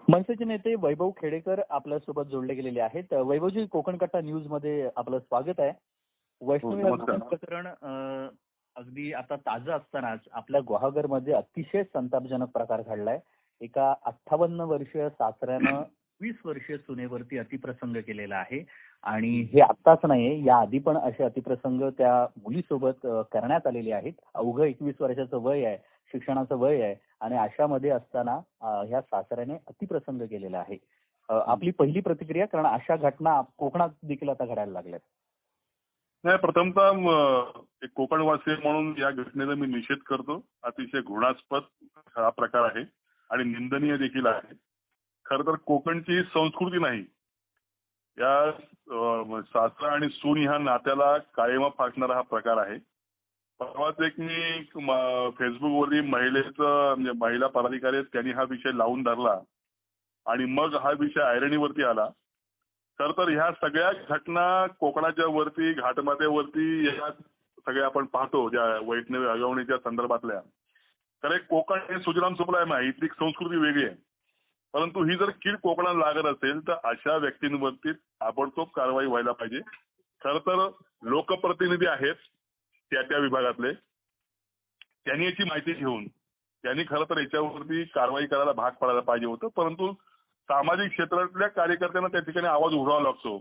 मनसेचे नेते वैभव खेडेकर आपल्यासोबत जोडले गेलेले आहेत. वैभवजी, कोकण कट्टा न्यूज मध्ये आपलं स्वागत आहे. वैष्णवी नमस्कार. हत्या प्रकरण अगदी आता ताजं असतानाच आपल्या गुहागरमध्ये अतिशय संतापजनक प्रकार घडलाय. एका 58 वर्षीय सासऱ्यानं 20 वर्षीय सुनेवरती अतिप्रसंग केलेला आहे आणि हे आत्ताच नाहीये, या आधी पण असे अतिप्रसंग त्या मुलीसोबत करण्यात आलेले आहेत. अवघं 21 वर्षाचं वय आहे, शिक्षणाचं वय आहे आणि अशामध्ये असताना ह्या सासऱ्याने अतिप्रसंग केलेला आहे. आपली पहिली प्रतिक्रिया, कारण अशा घटना कोकणात देखील आता घडायला लागल्यात. नाही, प्रथमतः एक कोकणवासी म्हणून या घटनेचा मी निषेध करतो. अतिशय घृणास्पद हा प्रकार आहे आणि निंदनीय देखील आहे. खरं तर कोकणची संस्कृती नाही. या सासरा आणि सून ह्या नात्याला काळिमा फासणारा हा प्रकार आहे. परवाच एक मी फेसबुकवरती महिलेचं म्हणजे महिला पदाधिकारी आहेत, त्यांनी हा विषय लावून धरला आणि मग हा विषय ऐरणीवरती आला. खर तर ह्या सगळ्या घटना कोकणाच्या वरती, घाटमाथ्यावरती या सगळ्या आपण पाहतो, ज्या वैष्णवी अगवणीच्या संदर्भातल्या. तर एक कोकण हे सुजलाम सुफलाम आहे, इथली संस्कृती वेगळी आहे. परंतु ही जर कीड कोकणाला लागत असेल तर अशा व्यक्तींवरती ताबडतोब कारवाई व्हायला पाहिजे. खर तर लोकप्रतिनिधी आहेत त्या त्या विभागातले, त्यांनी याची माहिती घेऊन त्यांनी खरं तर याच्यावरती कारवाई करायला भाग पडायला पाहिजे होतं. परंतु सामाजिक क्षेत्रातल्या कार्यकर्त्यांना त्या ठिकाणी आवाज उठवावा लागतो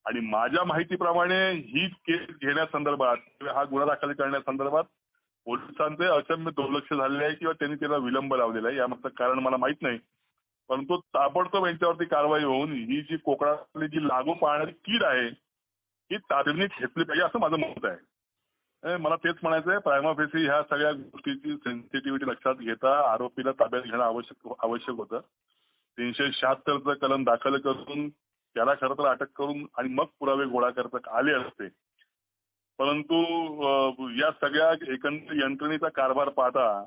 आणि माझ्या माहितीप्रमाणे ही केस घेण्यासंदर्भात, हा गुन्हा दाखल करण्यासंदर्भात पोलिसांचे अचम्य दुर्लक्ष झालेले आहे किंवा त्यांनी त्याला विलंब लावलेला आहे. यामागचं कारण मला माहित नाही. परंतु ताबडतोब यांच्यावरती कारवाई होऊन ही जी कोकणातली जी लागू पाहणारी कीड आहे ही तातडीने घेतली पाहिजे, असं माझं मत आहे. मला तेच म्हणायचं आहे, प्रायमा फेसी ह्या सगळ्या गोष्टीची सेन्सिटिव्हिटी लक्षात घेता आरोपीला ताब्यात घेणं आवश्यक होतं. 376चं कलम दाखल करून त्याला खरं तर अटक करून आणि मग पुरावे गोळा करता आले असते. परंतु या सगळ्या एकंदर यंत्रणेचा कारभार पाहता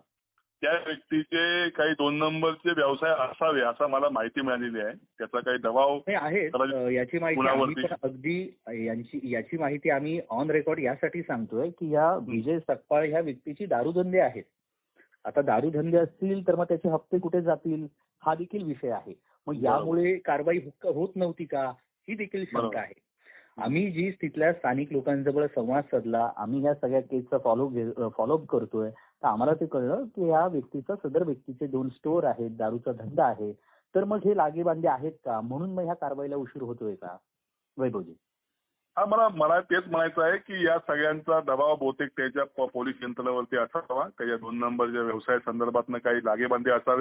त्या व्यक्तीचे काही 2 नंबरचे व्यवसाय असावे असं मला माहिती मिळालेली आहे. त्याचा काही दबाव आहे याची माहिती आम्ही पण अगदी याची माहिती आम्ही ऑन रेकॉर्ड यासाठी सांगतोय की या विजय सकपाळ ह्या व्यक्तीची दारूधंदे आहेत. आता दारूधंदे असतील तर मग त्याचे हप्ते कुठे जातील हा देखील विषय आहे. मग यामुळे कारवाई होत नव्हती का, ही देखील शंका आहे. आम्ही जी तिथल्या स्थानिक लोकांजवळ संवाद साधला, आम्ही या सगळ्या केसचा फॉलोअप करतोय, तर आम्हाला ते कळलं की या व्यक्तीचा, सदर व्यक्तीचे 2 स्टोअर आहेत, दारूचा धंदा आहे. तर मग हे लागेबांधे आहेत का, म्हणून मग ह्या कारवाईला उशीर होतोय का वैभवजी? हा, मला तेच म्हणायचं आहे की या सगळ्यांचा दबाव बहुतेक त्याच्या पोलीस यंत्रणेवरती असावा. काही 2 नंबरच्या व्यवसाय संदर्भात काही लागेबांधे असावे.